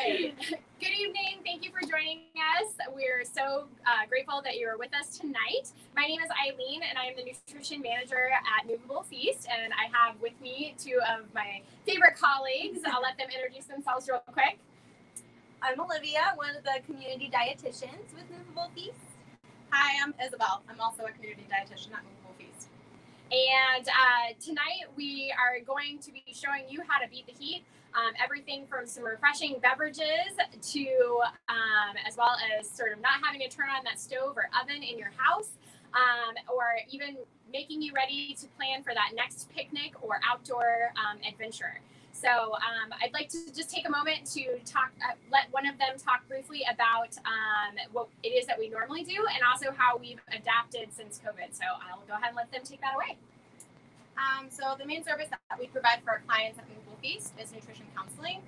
right. Good evening. Thank you for joining us. We're so grateful that you're with us tonight. My name is Eileen, and I am the nutrition manager at Moveable Feast. And I have with me two of my favorite colleagues. I'll let them introduce themselves real quick. I'm Olivia, one of the community dietitians with Moveable Feast. Hi, I'm Isabel. I'm also a community dietitian at Moveable Feast. And tonight we are going to be showing you how to beat the heat. Everything from some refreshing beverages to as well as sort of not having to turn on that stove or oven in your house, or even making you ready to plan for that next picnic or outdoor adventure. So I'd like to just take a moment to talk, let one of them talk briefly about what it is that we normally do and also how we've adapted since COVID. So I'll go ahead and let them take that away. So the main service that we provide for our clients at Moveable Feast is nutrition counseling.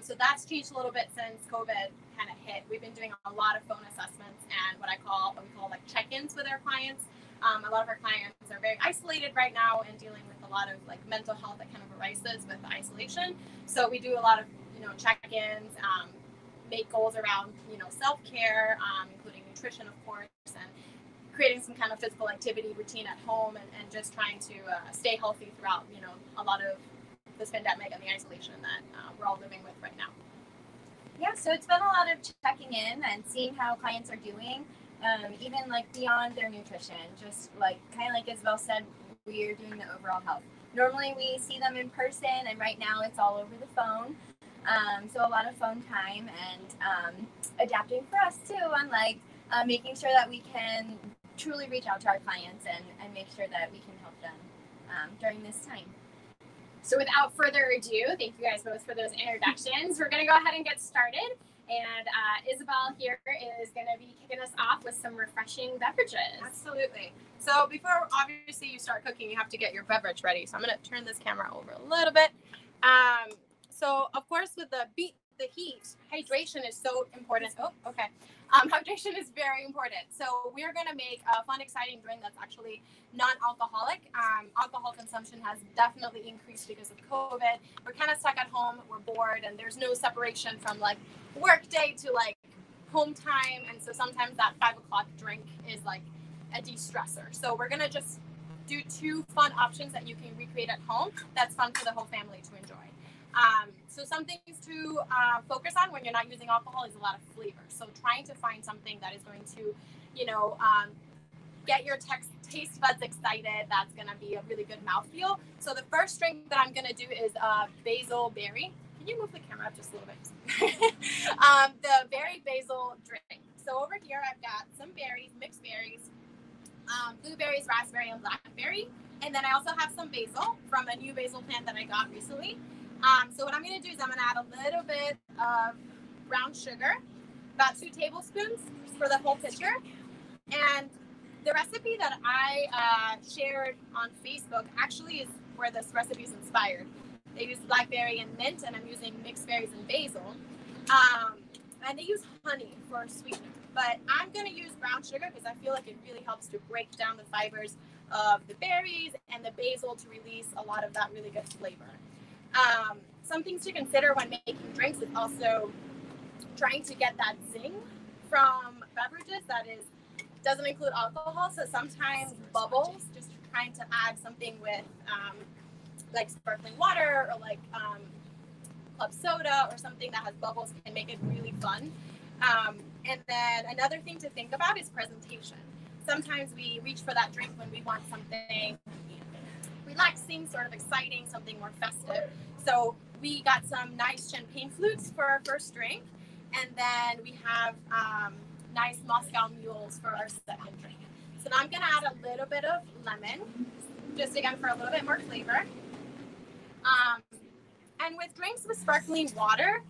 So that's changed a little bit since COVID kind of hit. We've been doing a lot of phone assessments and what we call like check-ins with our clients. A lot of our clients are very isolated right now and dealing with a lot of like mental health that kind of arises with the isolation. So we do a lot of, check-ins, make goals around, self-care, including nutrition, of course, and creating some kind of physical activity routine at home and just trying to stay healthy throughout, a lot of this pandemic and the isolation that we're all living with right now. Yeah, so it's been a lot of checking in and seeing how clients are doing, even like beyond their nutrition, just like kind of like Isabel said, we're doing the overall health. Normally we see them in person and right now it's all over the phone. So a lot of phone time and adapting for us too on like making sure that we can truly reach out to our clients and make sure that we can help them during this time. So without further ado, thank you guys both for those introductions. We're going to go ahead and get started. And Isabel here is going to be kicking us off with some refreshing beverages. Absolutely. So before, obviously, you start cooking, you have to get your beverage ready. So I'm going to turn this camera over a little bit. So, of course, with the beat the heat, hydration is so important. Oh, okay. Hydration is very important. So we're going to make a fun, exciting drink that's actually non-alcoholic. Alcohol consumption has definitely increased because of COVID. We're kind of stuck at home. We're bored, and there's no separation from like work day to like home time. And so sometimes that 5 o'clock drink is like a de-stressor. So we're going to just do 2 fun options that you can recreate at home. That's fun for the whole family to enjoy. So some things to focus on when you're not using alcohol is a lot of flavor. So trying to find something that is going to, get your taste buds excited. That's going to be a really good mouthfeel. So the first drink that I'm going to do is basil berry. Can you move the camera up just a little bit? The berry basil drink. So over here I've got some berries, mixed berries, blueberries, raspberry, and blackberry. And then I also have some basil from a new basil plant that I got recently. So what I'm going to do is I'm going to add a little bit of brown sugar, about 2 tablespoons for the whole pitcher. And the recipe that I shared on Facebook actually is where this recipe is inspired. They use blackberry and mint, and I'm using mixed berries and basil. And they use honey for sweetener. But I'm going to use brown sugar because I feel like it really helps to break down the fibers of the berries and the basil to release a lot of that really good flavor. Some things to consider when making drinks is also trying to get that zing from beverages that doesn't include alcohol. So sometimes bubbles, just trying to add something with like sparkling water or like club soda or something that has bubbles can make it really fun. And then another thing to think about is presentation. Sometimes we reach for that drink when we want something relaxing, sort of exciting, something more festive. So we got some nice champagne flutes for our first drink, and then we have nice Moscow mules for our second drink. So now I'm going to add a little bit of lemon, just again for a little bit more flavor. And with drinks with sparkling water,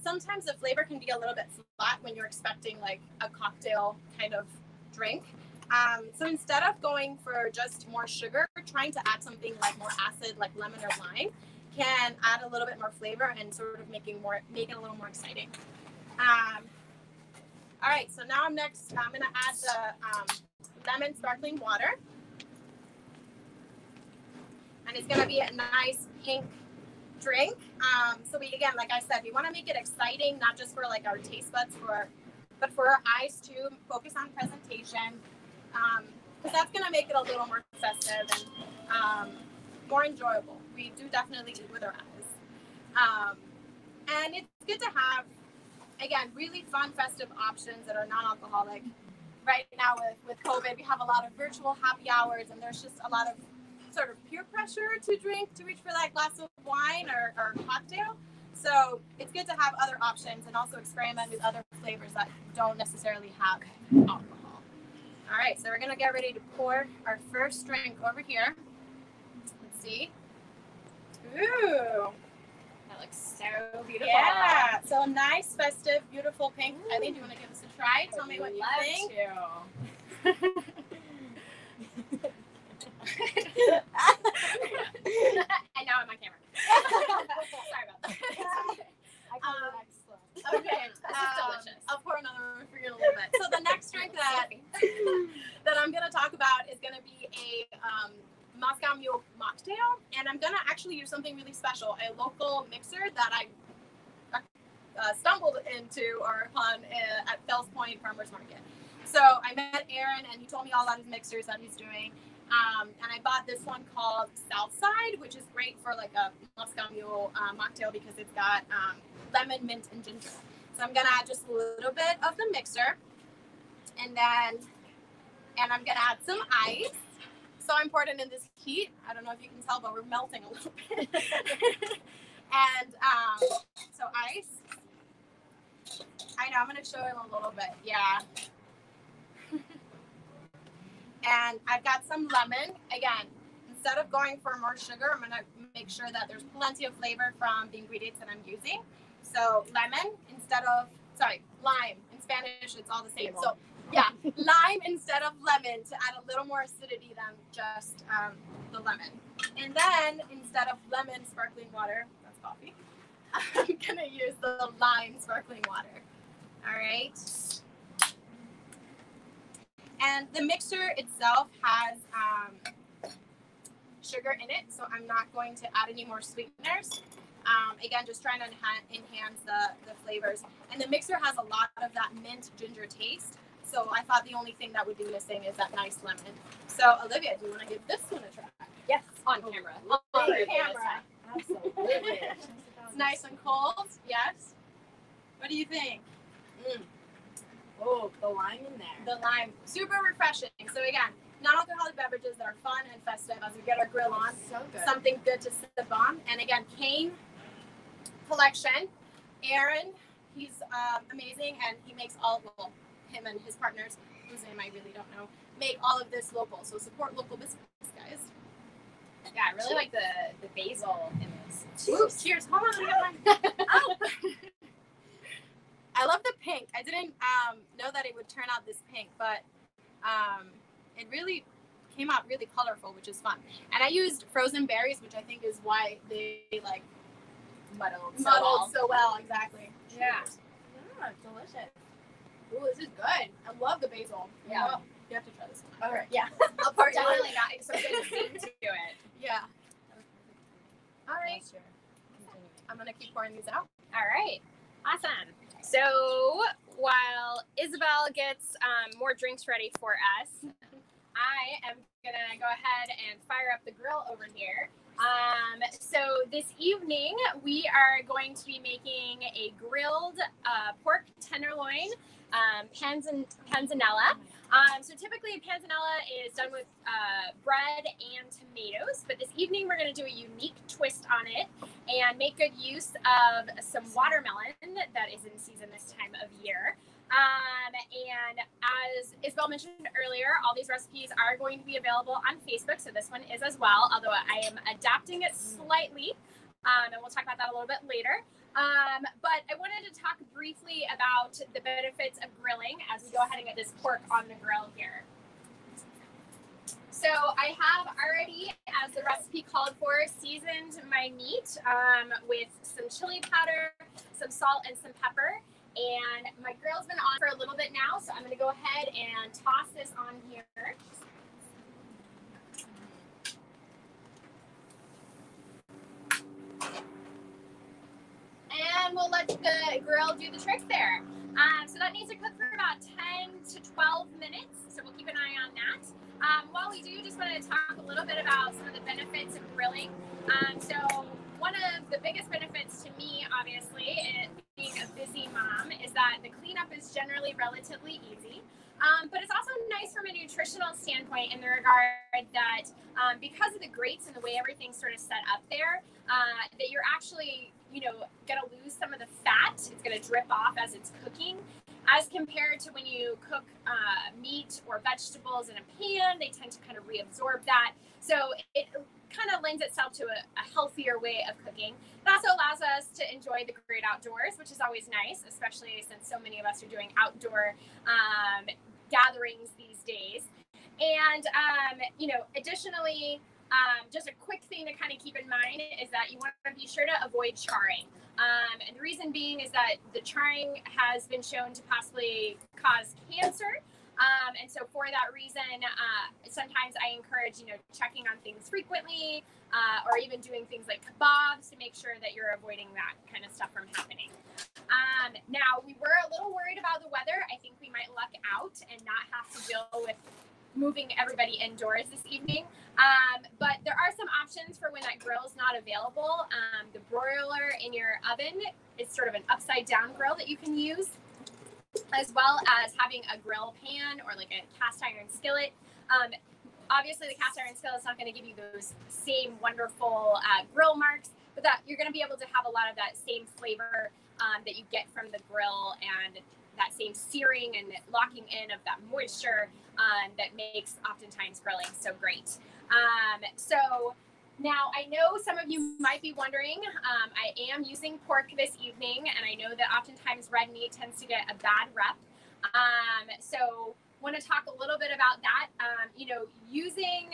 sometimes the flavor can be a little bit flat when you're expecting like a cocktail kind of drink. So instead of going for just more sugar, trying to add something like more acid, like lemon or lime, can add a little bit more flavor and sort of make it a little more exciting. All right, so now I'm going to add the lemon sparkling water. And it's going to be a nice pink drink. So we, again, like I said, we want to make it exciting, not just for like our taste buds, but for our eyes too. Focus on presentation, because that's going to make it a little more festive and more enjoyable. We do definitely eat with our eyes. And it's good to have, again, really fun festive options that are non-alcoholic. Right now with COVID, we have a lot of virtual happy hours, and there's just a lot of sort of peer pressure to reach for that glass of wine or cocktail. So it's good to have other options and also experiment with other flavors that don't necessarily have alcohol. All right, so we're gonna get ready to pour our first drink over here. Let's see. Ooh. That looks so beautiful. Yeah, so nice, festive, beautiful pink. Eileen, do you want to give us a try? Tell me what you think. And now on my camera. Sorry about that. Okay, this is delicious. I'll pour another one for you in a little bit. So the next drink that I'm going to talk about is going to be a Moscow Mule mocktail, and I'm going to actually use something really special, a local mixer that I stumbled into or upon at Fells Point Farmers Market. So I met Aaron, and he told me all about his mixers that he's doing. And I bought this one called Southside, which is great for like a Moscow Mule mocktail because it's got lemon, mint, and ginger. So I'm gonna add just a little bit of the mixer, and I'm gonna add some ice. So important in this heat. I don't know if you can tell, but we're melting a little bit. And so ice. I know I'm gonna show him a little bit. Yeah. And I've got some lemon. Again, instead of going for more sugar, I'm going to make sure that there's plenty of flavor from the ingredients that I'm using. So lime in Spanish, it's all the same. So yeah, lime instead of lemon to add a little more acidity than just the lemon. And then instead of lemon sparkling water, that's coffee, I'm going to use the lime sparkling water. All right. And the mixer itself has sugar in it, so I'm not going to add any more sweeteners. Again, just trying to enhance the flavors. And the mixer has a lot of that mint ginger taste, so I thought the only thing that would be missing is that nice lemon. So, Olivia, do you want to give this one a try? Yes, on camera. On camera. Absolutely. It's nice and cold. Yes. What do you think? Oh, the lime in there. The lime, super refreshing. So again, non-alcoholic beverages that are fun and festive as we get our grill on. So good. Something good to sip on. And again, Cane Collection. Aaron, he's amazing, and he makes him and his partners, whose name I really don't know, make all of this local. So support local business, guys. Yeah, I really like the basil in this. Ooh, cheers. Hold on, I got mine. Oh. I love the pink. I didn't know that it would turn out this pink, but it really came out really colorful, which is fun. And I used frozen berries, which I think is why they like muddled so well. Exactly. Yeah. Delicious. Ooh, this is good. I love the basil. Yeah. Oh, you have to try this one. All right. Yeah. I'll part you. Definitely got some good steam to it. Yeah. All right. Sure. I'm gonna keep pouring these out. All right. Awesome. So while Isabel gets more drinks ready for us, I am gonna go ahead and fire up the grill over here. So this evening we are going to be making a grilled pork tenderloin panzanella. So typically panzanella is done with bread and tomatoes, but this evening we're going to do a unique twist on it and make good use of some watermelon that is in season this time of year. And as Isabel mentioned earlier, all these recipes are going to be available on Facebook, so this one is as well, although I am adapting it slightly, and we'll talk about that a little bit later. But I wanted to talk briefly about the benefits of grilling as we go ahead and get this pork on the grill here. So I have already, as the recipe called for, seasoned my meat with some chili powder, some salt, and some pepper. And my grill's been on for a little bit now, so I'm going to go ahead and toss this on here. will let the grill do the trick there. So that needs to cook for about 10 to 12 minutes. So we'll keep an eye on that. While we do, just want to talk a little bit about some of the benefits of grilling. So one of the biggest benefits to me, obviously, being a busy mom, is that the cleanup is generally relatively easy. But it's also nice from a nutritional standpoint in the regard that because of the grates and the way everything's sort of set up there, that you're actually, going to lose some of the fat. It's going to drip off as it's cooking, as compared to when you cook meat or vegetables in a pan. They tend to kind of reabsorb that. So it kind of lends itself to a healthier way of cooking. It also allows us to enjoy the great outdoors, which is always nice, especially since so many of us are doing outdoor gatherings these days. And, additionally, just a quick thing to kind of keep in mind is that you want to be sure to avoid charring. And the reason being is that the charring has been shown to possibly cause cancer. And so for that reason, sometimes I encourage, checking on things frequently, or even doing things like kebabs to make sure that you're avoiding that kind of stuff from happening. Now, we were a little worried about the weather. I think we might luck out and not have to deal with moving everybody indoors this evening. But there are some options for when that grill is not available. The broiler in your oven is sort of an upside down grill that you can use, as well as having a grill pan or like a cast iron skillet. Obviously, the cast iron skillet is not going to give you those same wonderful grill marks, but that you're going to be able to have a lot of that same flavor that you get from the grill, and that same searing and locking in of that moisture that makes oftentimes grilling so great. So now I know some of you might be wondering, I am using pork this evening, and I know that oftentimes red meat tends to get a bad rep. So want to talk a little bit about that. Using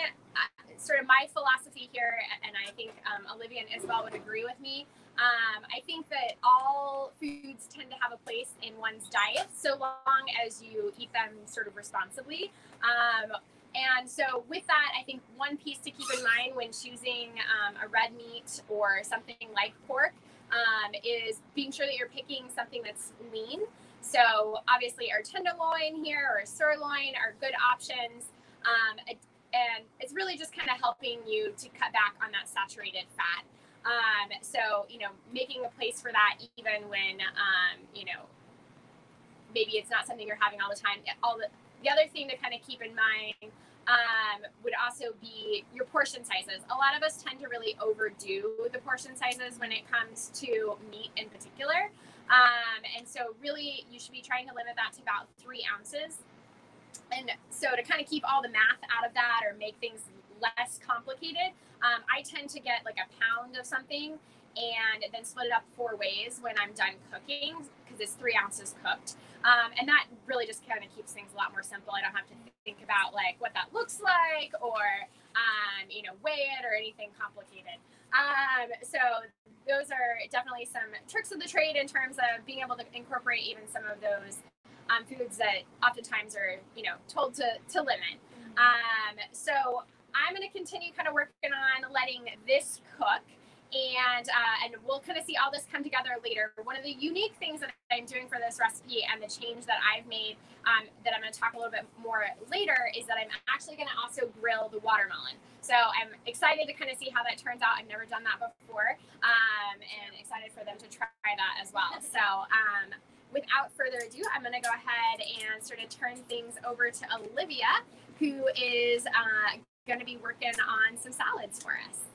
sort of my philosophy here, and I think Olivia and Isabel would agree with me. I think that all foods tend to have a place in one's diet, so long as you eat them sort of responsibly. And so with that, I think one piece to keep in mind when choosing a red meat or something like pork is being sure that you're picking something that's lean. So obviously our tenderloin here or sirloin are good options. And it's really just kind of helping you to cut back on that saturated fat. So, making a place for that even when, maybe it's not something you're having all the time. The other thing to kind of keep in mind would also be your portion sizes. A lot of us tend to really overdo the portion sizes when it comes to meat in particular. And so really you should be trying to limit that to about 3 ounces. And so to kind of keep all the math out of that or make things less complicated, I tend to get like a pound of something and then split it up 4 ways when I'm done cooking, because it's 3 ounces cooked. And that really just kind of keeps things a lot more simple. I don't have to think about like what that looks like or, weigh it or anything complicated. So those are definitely some tricks of the trade in terms of being able to incorporate even some of those foods that oftentimes are, told to limit. So I'm going to continue kind of working on letting this cook, and we'll kind of see all this come together later. One of the unique things that I'm doing for this recipe and the change that I've made that I'm going to talk a little bit more later is that I'm actually going to also grill the watermelon. So I'm excited to kind of see how that turns out. I've never done that before, and excited for them to try that as well. So without further ado, I'm going to go ahead and sort of turn things over to Olivia, who is going to be working on some salads for us.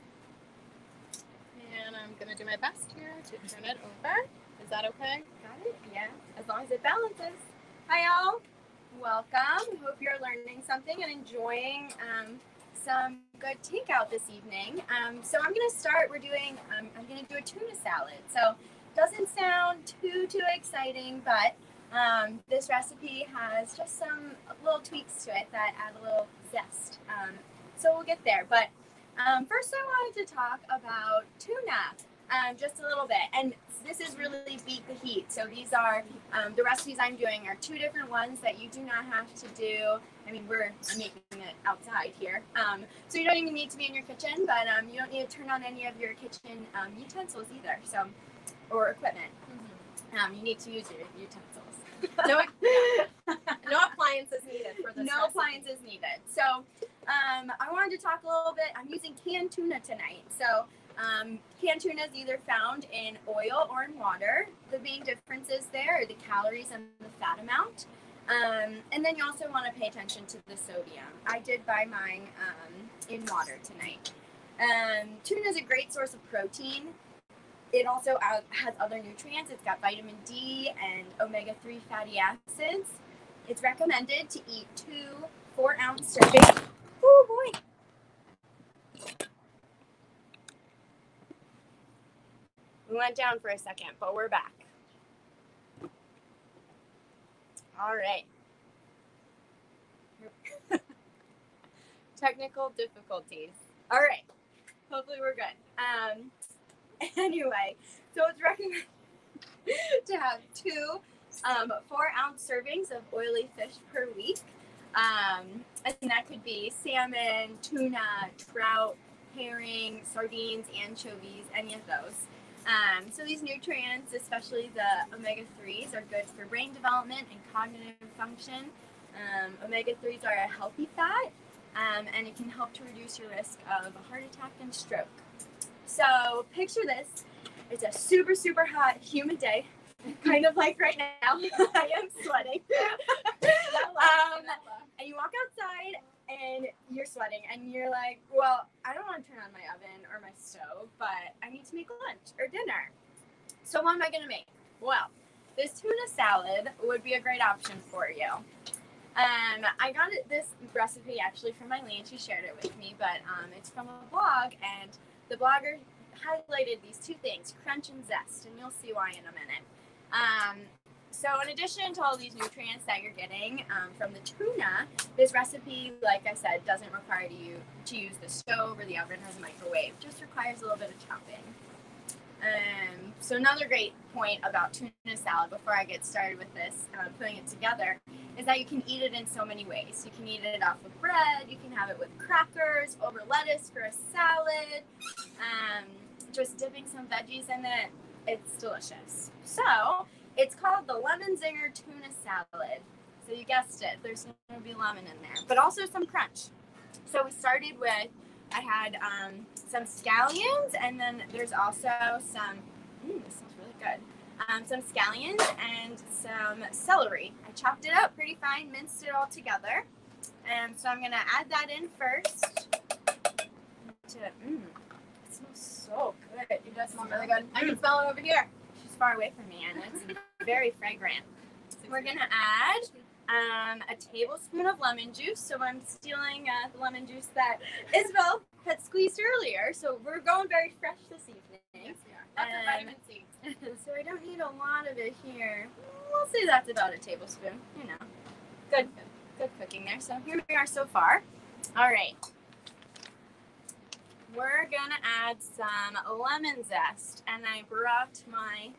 And I'm going to do my best here to turn it over. Is that okay? Got it? Yeah, as long as it balances. Hi, y'all. Welcome. Hope you're learning something and enjoying some good takeout this evening. So I'm going to start. I'm going to do a tuna salad. So doesn't sound too exciting, but this recipe has just some little tweaks to it that add a little zest. So we'll get there. But first I wanted to talk about tuna just a little bit. And this is really beat the heat. So these are the recipes I'm doing are 2 different ones that you do not have to do. I mean, I'm making it outside here. So you don't even need to be in your kitchen, but you don't need to turn on any of your kitchen utensils either. So or equipment. Mm-hmm. You need to use your utensils. No appliances needed for this No recipe. appliances needed. So I wanted to talk a little bit. I'm using canned tuna tonight. So canned tuna is either found in oil or in water. The main differences there are the calories and the fat amount. And then you also want to pay attention to the sodium. I did buy mine in water tonight. Tuna is a great source of protein. It also has other nutrients. It's got vitamin D and omega-3 fatty acids. It's recommended to eat 2 4-ounce servings. Oh boy. We went down for a second, but we're back. All right. Technical difficulties. All right. Hopefully we're good. Anyway, so it's recommended to have 2 4-ounce servings of oily fish per week. And that could be salmon, tuna, trout, herring, sardines, anchovies, any of those. So these nutrients, especially the omega-3s, are good for brain development and cognitive function. Omega-3s are a healthy fat, and it can help to reduce your risk of a heart attack and stroke. So picture this. It's a super, super hot, humid day, kind of like right now. I am sweating. And you walk outside and you're sweating and you're like, well, I don't want to turn on my oven or my stove, but I need to make lunch or dinner. So what am I going to make? Well, this tuna salad would be a great option for you. I got this recipe actually from Eileen. She shared it with me, but it's from a blog, and the blogger highlighted these 2 things, crunch and zest, and you'll see why in a minute. So in addition to all these nutrients that you're getting from the tuna, this recipe, like I said, doesn't require you to use the stove or the oven or the microwave. It just requires a little bit of chopping. So another great point about tuna salad before I get started with this, putting it together, is that you can eat it in so many ways. You can eat it off of bread, you can have it with crackers, over lettuce for a salad, just dipping some veggies in it. It's delicious. So it's called the Lemon Zinger Tuna Salad. So you guessed it, there's going to be lemon in there, but also some crunch. So we started with, I had some scallions, and then there's also some, this smells really good, some scallions and some celery. I chopped it up pretty fine, minced it all together. And so I'm going to add that in first. It smells so good. It does smell really good. I can smell it over here. She's far away from me, and it's very fragrant. We're going to add a tablespoon of lemon juice. So I'm stealing the lemon juice that Isabel had squeezed earlier. So we're going very fresh this evening. Yes, we are. That's a vitamin C. So I don't need a lot of it here. We'll say that's about a tablespoon. You know, good cooking there. So here we are so far. All right. We're gonna add some lemon zest, and I brought my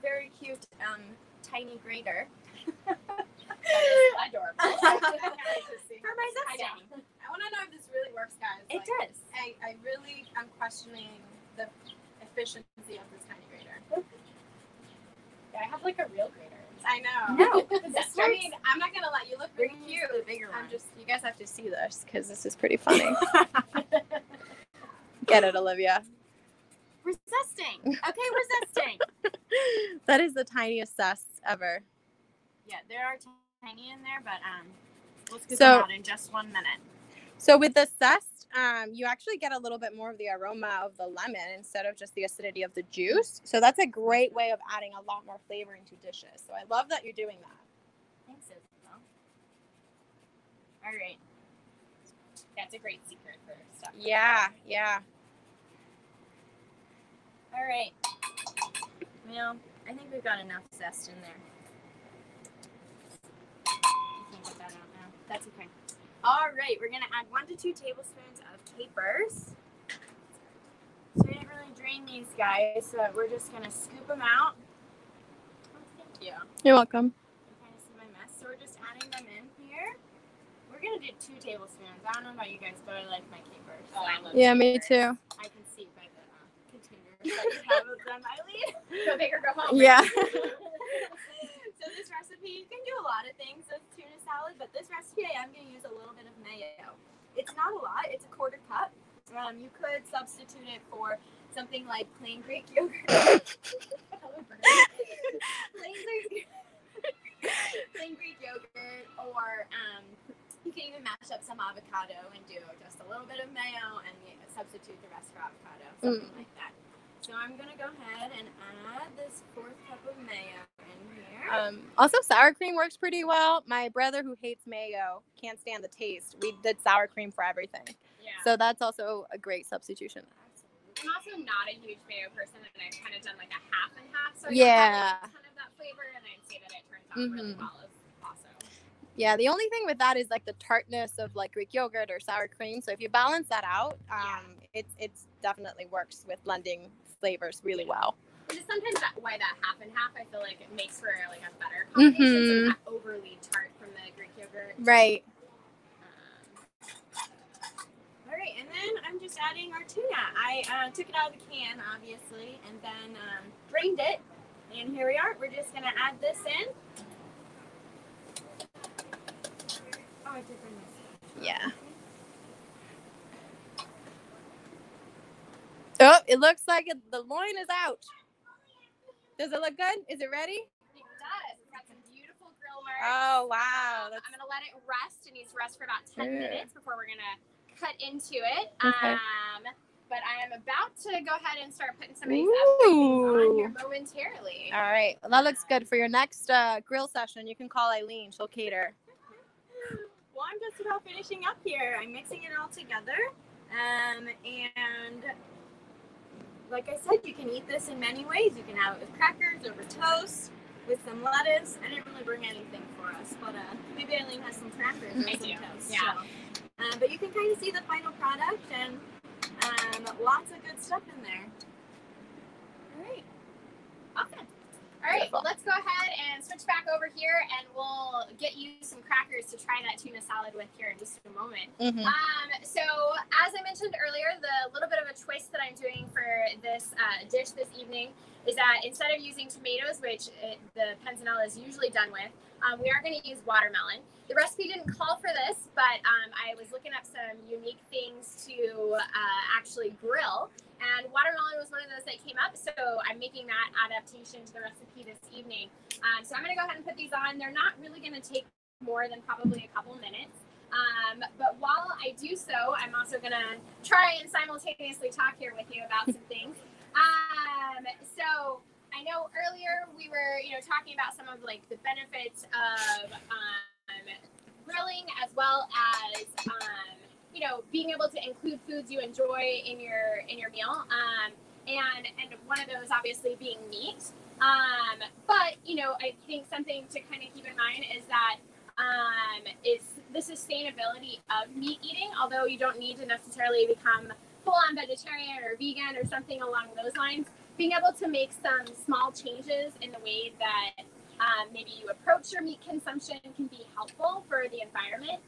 very cute tiny grater. That is adorable. For my zesting. I want to know if this really works, guys. It does. I really am questioning the efficiency of this tiny grater. Yeah, I have like a real grater. I know. No, I mean, I'm not gonna let you look really Bring cute. the bigger one. You guys have to see this because this is pretty funny. Get it, Olivia. We're zesting. Okay, we're zesting. That is the tiniest zest ever. Yeah, there are tiny in there, but we'll scoop So- them out in just 1 minute. So with the zest, you actually get a little bit more of the aroma of the lemon instead of just the acidity of the juice. So that's a great way of adding a lot more flavor into dishes. So I love that you're doing that. Thanks, Isabel. All right. That's a great secret for stuff. Yeah. All right. Well, I think we've got enough zest in there. You can't get that out now. That's okay. All right, we're gonna add 1 to 2 tablespoons of capers. So we didn't really drain these guys, so we're just gonna scoop them out. Oh, thank you. You're welcome. You kind of see my mess. So we're just adding them in here. We're gonna do 2 tablespoons. I don't know about you guys, but I like my capers. Oh, I love Yeah, me capers. too. I can see by the containers that you have of on my lead. Go big or go home. Yeah. So this recipe, you can do a lot of things with tuna salad, but this recipe I am going to use a little bit of mayo. It's not a lot. It's a quarter cup. You could substitute it for something like plain Greek yogurt. plain Greek yogurt, or you can even mash up some avocado and do just a little bit of mayo and substitute the rest for avocado, something like that. So I'm going to go ahead and add this 4th cup of mayo in here. Also, sour cream works pretty well. My brother, who hates mayo, can't stand the taste. We did sour cream for everything. Yeah. So that's also a great substitution. I'm also not a huge mayo person, and I've kind of done like a half and half. So Yeah. I don't have a ton of that flavor, and I'd say that it turns out really well also. Yeah, the only thing with that is like the tartness of like Greek yogurt or sour cream. So if you balance that out, it's definitely works with blending flavors really well. Which is sometimes why that half and half, I feel like it makes for like a better combination. So it's not overly tart from the Greek yogurt. Right. All right, and then I'm just adding our tuna. I took it out of the can, obviously, and then drained it. And here we are. We're just going to add this in. Oh, I did bring this. Yeah. Oh, it looks like the loin is out. Does it look good? Is it ready? It does. It's got some beautiful grill marks. Oh, wow. I'm going to let it rest. It needs to rest for about 10 minutes before we're going to cut into it. Okay. But I am about to go ahead and start putting some of these on here momentarily. All right. Well, that looks good for your next grill session. You can call Eileen. She'll cater. Well, I'm just about finishing up here. I'm mixing it all together. And like I said, you can eat this in many ways. You can have it with crackers, over toast, with some lettuce. I didn't really bring anything for us, but maybe Eileen has some crackers and some toast. Yeah. So, but you can kind of see the final product, and lots of good stuff in there. All right. Awesome. All right, well, let's go ahead and switch back over here, and we'll get you some crackers to try that tuna salad with here in just a moment. So as I mentioned earlier, the little bit of a twist that I'm doing for this dish this evening is that instead of using tomatoes, which the panzanella is usually done with, we are going to use watermelon. The recipe didn't call for this, but I was looking up some unique things to actually grill. And watermelon was one of those that came up, so I'm making that adaptation to the recipe this evening. So I'm going to go ahead and put these on. They're not really going to take more than probably a couple minutes. But while I do so, I'm also going to try and simultaneously talk here with you about some things. So I know earlier we were, talking about some of like the benefits of grilling, as well as being able to include foods you enjoy in your meal, and one of those obviously being meat. But I think something to kind of keep in mind is that is the sustainability of meat eating. Although you don't need to necessarily become full-on vegetarian or vegan or something along those lines, being able to make some small changes in the way that maybe you approach your meat consumption can be helpful for the environment,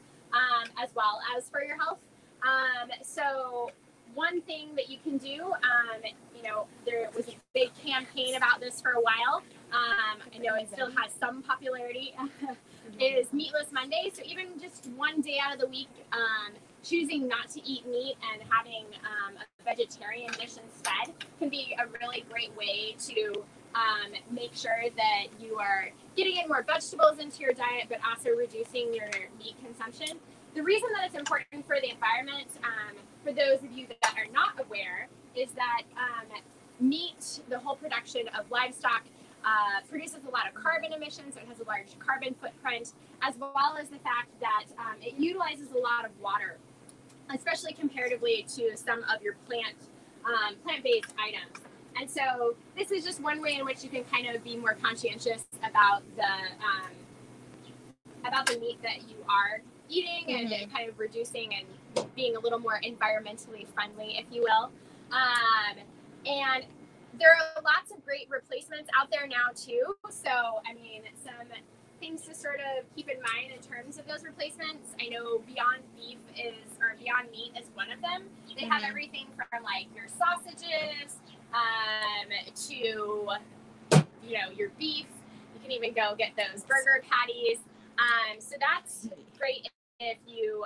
as well as for your health. So one thing that you can do, there was a big campaign about this for a while. I know it still has some popularity. Is Meatless Monday. So even just one day out of the week, choosing not to eat meat and having a vegetarian dish instead can be a really great way to make sure that you are getting in more vegetables into your diet, but also reducing your meat consumption. The reason that it's important for the environment, for those of you that are not aware, is that meat, the whole production of livestock, produces a lot of carbon emissions, so it has a large carbon footprint, as well as the fact that it utilizes a lot of water, especially comparatively to some of your plant-based items. And so this is just one way in which you can kind of be more conscientious about the meat that you are eating, and kind of reducing and being a little more environmentally friendly, if you will. And there are lots of great replacements out there now too. So, some things to sort of keep in mind in terms of those replacements. I know Beyond Meat is one of them. They have everything from like your sausages, to, you know, your beef. You can even go get those burger patties. So that's great if you,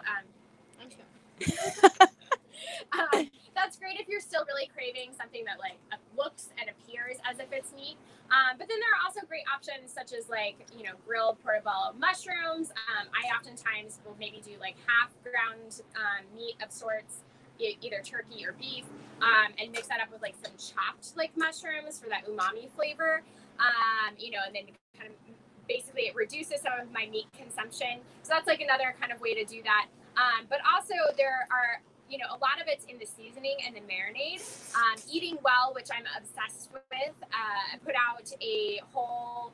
that's great if you're still really craving something that like looks and appears as if it's meat. But then there are also great options such as like, you know, grilled portobello mushrooms. I oftentimes will maybe do like half ground meat of sorts, either turkey or beef, and mix that up with like some chopped like mushrooms for that umami flavor. You know, and then kind of basically it reduces some of my meat consumption. So that's like another kind of way to do that. But also there are, you know, a lot of it's in the seasoning and the marinade. Eating Well, which I'm obsessed with, put out a whole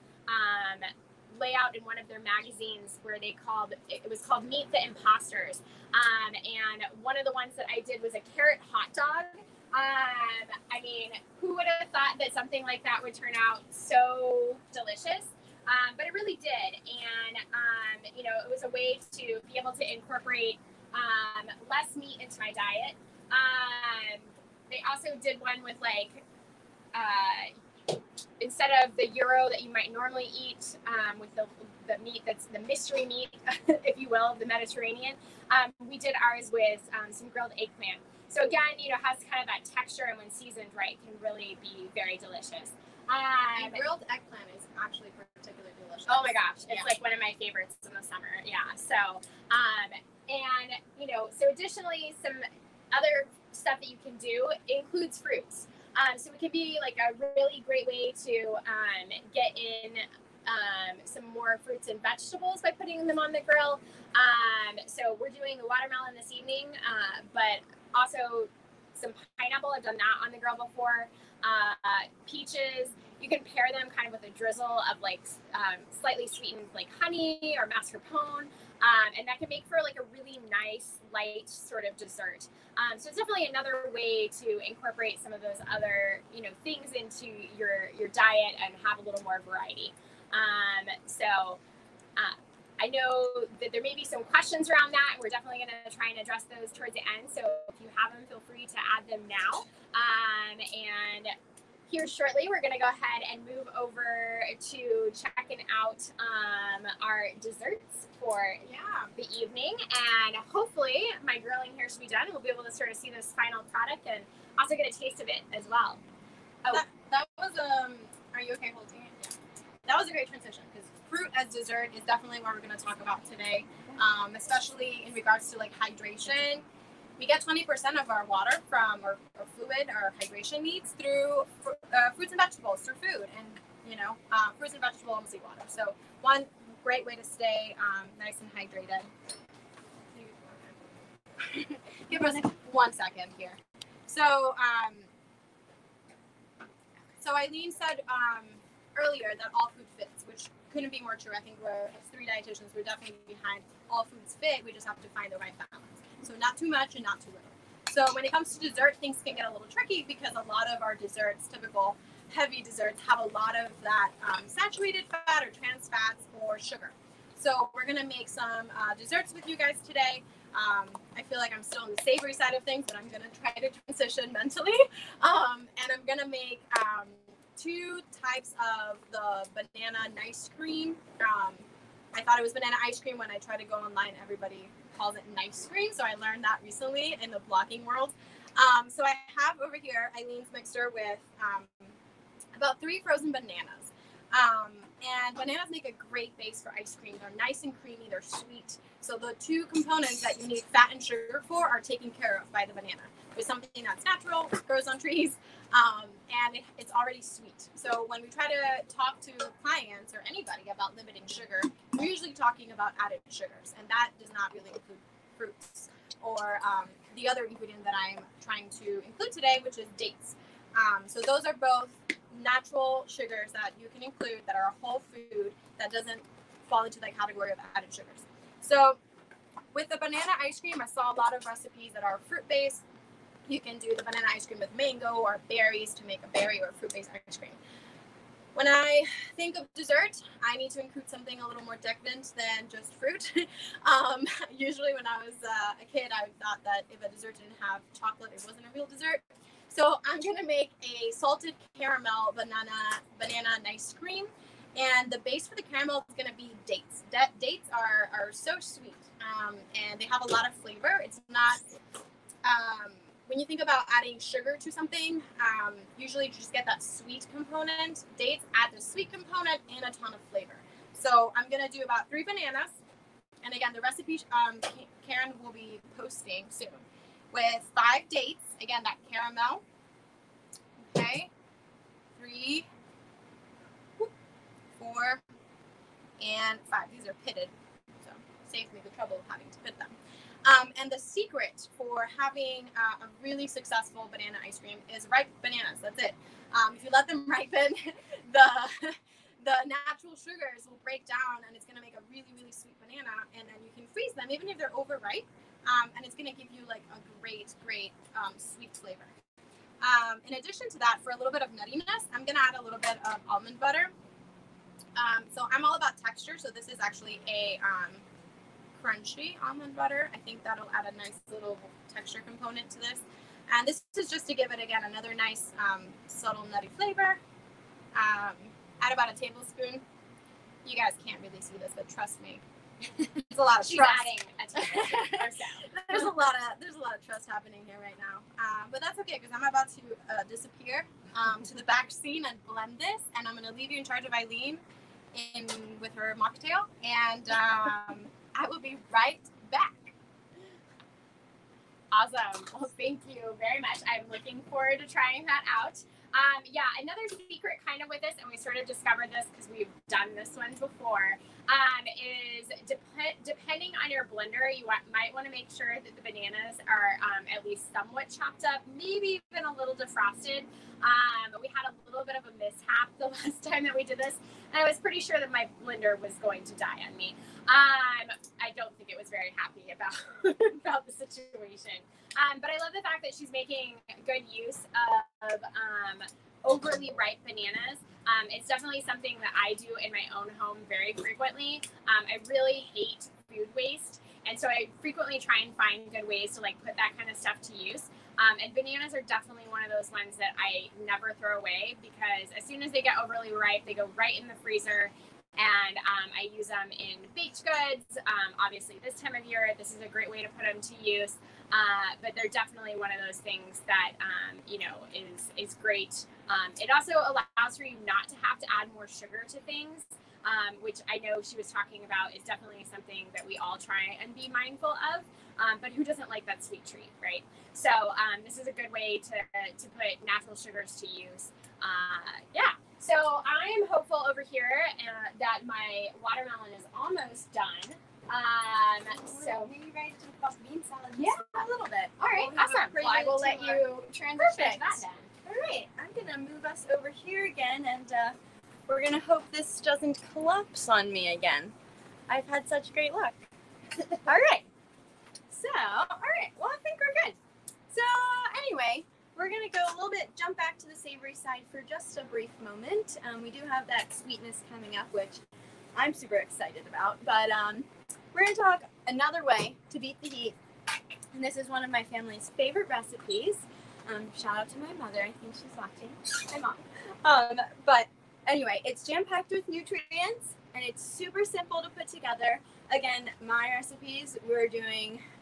layout in one of their magazines where it was called Meet the Imposters. And one of the ones that I did was a carrot hot dog. I mean, who would have thought that something like that would turn out so delicious? But it really did. And, you know, it was a way to be able to incorporate less meat into my diet. They also did one with like, instead of the gyro that you might normally eat, with the meat that's the mystery meat, if you will, of the Mediterranean, we did ours with some grilled eggplant. So again, you know, has kind of that texture, and when seasoned right, can really be very delicious. And grilled eggplant is actually particularly delicious. Oh my gosh, it's like one of my favorites in the summer. Yeah. So, and you know, so additionally, some other stuff that you can do includes fruits. So it can be like a really great way to get in some more fruits and vegetables by putting them on the grill. So we're doing the watermelon this evening, but also some pineapple. I've done that on the grill before. Peaches. You can pair them kind of with a drizzle of like slightly sweetened like honey or mascarpone, and that can make for like a really nice light sort of dessert. So it's definitely another way to incorporate some of those other, you know, things into your diet and have a little more variety. So I know that there may be some questions around that, and we're definitely going to try and address those towards the end. So if you have them, feel free to add them now. And here shortly, we're going to go ahead and move over to checking out our desserts for the evening. And hopefully my grilling here should be done, and we'll be able to sort of see this final product and also get a taste of it as well. Oh, that was, are you okay holding it? Yeah. That was a great transition, because fruit as dessert is definitely what we're going to talk about today, especially in regards to like hydration. We get 20% of our water from our fluid, our hydration needs through fruits and vegetables, through food, and you know, fruits and vegetables, mostly water. So one great way to stay nice and hydrated. Give us 1 second here. So, so Eileen said earlier that all food fits, which couldn't be more true. I think as 3 dietitians, we're definitely behind all foods fit. We just have to find the right balance. So not too much and not too little. So when it comes to dessert, things can get a little tricky, because a lot of our desserts, typical heavy desserts, have a lot of that saturated fat or trans fats or sugar. So we're going to make some desserts with you guys today. I feel like I'm still on the savory side of things, but I'm going to try to transition mentally. And I'm going to make 2 types of the banana nice cream. I thought it was banana ice cream. When I try to go online, everybody calls it nice cream. So I learned that recently in the blogging world. So I have over here Eileen's mixer with about 3 frozen bananas. And bananas make a great base for ice cream. They're nice and creamy. They're sweet. So the 2 components that you need fat and sugar for are taken care of by the banana. There's something that's natural, grows on trees, and it's already sweet. So when we try to talk to clients or anybody about limiting sugar, we're usually talking about added sugars, and that does not really include fruits or the other ingredient that I'm trying to include today, which is dates. So those are both natural sugars that you can include that are a whole food that doesn't fall into the category of added sugars. So with the banana ice cream, I saw a lot of recipes that are fruit-based. You can do the banana ice cream with mango or berries to make a berry or fruit-based ice cream. When I think of dessert, I need to include something a little more decadent than just fruit. Usually when I was a kid, I thought that if a dessert didn't have chocolate, it wasn't a real dessert. So I'm gonna make a salted caramel banana ice cream, and the base for the caramel is gonna be dates. Dates are so sweet, and they have a lot of flavor. It's not when you think about adding sugar to something, usually you just get that sweet component. Dates add the sweet component and a ton of flavor. So I'm gonna do about 3 bananas, and again, the recipe Karen will be posting soon. With 5 dates, again, that caramel, okay, 3, 4, and 5. These are pitted, so saves me the trouble of having to pit them. And the secret for having a really successful banana ice cream is ripe bananas. That's it. If you let them ripen, the natural sugars will break down, and it's going to make a really, really sweet banana. And then you can freeze them, even if they're overripe. And it's going to give you like a great sweet flavor. In addition to that, for a little bit of nuttiness, I'm going to add a little bit of almond butter. So I'm all about texture, so this is actually a crunchy almond butter. I think that'll add a nice little texture component to this. And this is just to give it, again, another nice subtle nutty flavor. Add about a tablespoon. You guys can't really see this, but trust me. There's a lot of trust. Adding a tablespoon or so. There's a lot of trust happening here right now. But that's okay, because I'm about to disappear to the back scene and blend this, and I'm going to leave you in charge of Eileen with her mocktail, and I will be right back. Awesome. Well, thank you very much. I'm looking forward to trying that out. Yeah, another secret kind of with this, and we sort of discovered this because we've done this one before, is depending on your blender, you might want to make sure that the bananas are at least somewhat chopped up, maybe even a little defrosted. We had a little bit of a mishap the last time that we did this, and I was pretty sure that my blender was going to die on me. I don't think it was very happy about the situation. But I love the fact that she's making good use of overly ripe bananas. It's definitely something that I do in my own home very frequently. I really hate food waste, and so I frequently try and find good ways to like put that kind of stuff to use. And bananas are definitely one of those ones that I never throw away, because as soon as they get overly ripe, they go right in the freezer. And I use them in baked goods. Obviously, this time of year, this is a great way to put them to use. But they're definitely one of those things that, is great. It also allows for you not to have to add more sugar to things, which I know she was talking about is definitely something that we all try and be mindful of. But who doesn't like that sweet treat, right? So this is a good way to put natural sugars to use. Yeah. So I'm hopeful over here that my watermelon is almost done. So are you ready to cross bean salad? Yeah, a little bit. All right, awesome. Well, I will let you transition that then. All right, I'm gonna move us over here again, and we're gonna hope this doesn't collapse on me again. I've had such great luck. All right. So, well, I think we're good. So, anyway, we're going to go a little bit, jump back to the savory side for just a brief moment. We do have that sweetness coming up, which I'm super excited about. But we're going to talk another way to beat the heat. And this is one of my family's favorite recipes. Shout out to my mother. I think she's watching. Hi, Mom. But anyway, it's jam-packed with nutrients, and it's super simple to put together. Again, my recipes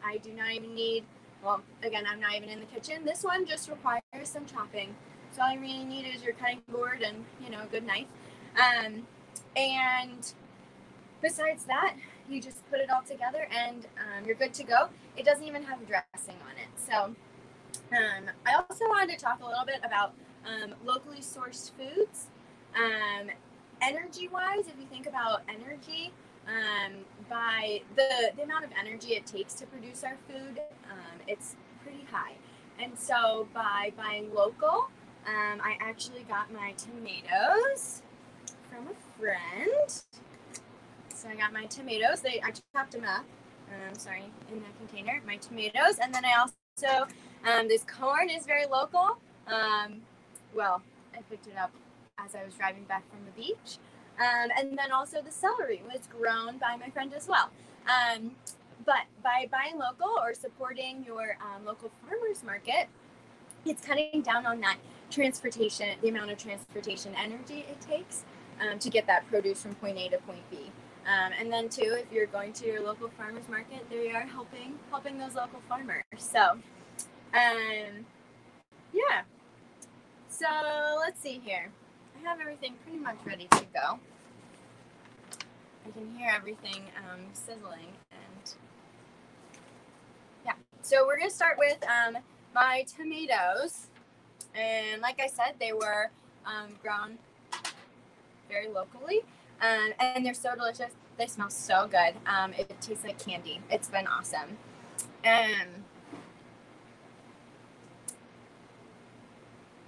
I do not even need, well, again, I'm not even in the kitchen. This one just requires some chopping. So all you really need is your cutting board and, a good knife. And besides that, you just put it all together and you're good to go. It doesn't even have a dressing on it. So I also wanted to talk a little bit about locally sourced foods. Energy-wise, if you think about energy, by the amount of energy it takes to produce our food, it's pretty high. And so by buying local, I actually got my tomatoes from a friend. So I got my tomatoes. I chopped them up, in that container, my tomatoes. And then I also, this corn is very local. Well, I picked it up as I was driving back from the beach. And then also the celery was grown by my friend as well. But by buying local or supporting your local farmer's market, it's cutting down on that transportation, the amount of transportation energy it takes to get that produce from point A to point B. And then too, if you're going to your local farmers market, they are helping those local farmers. So, yeah. So let's see here. I have everything pretty much ready to go. I can hear everything sizzling, and yeah. So we're gonna start with my tomatoes, and like I said, they were grown very locally, and they're so delicious. They smell so good. It tastes like candy. It's been awesome.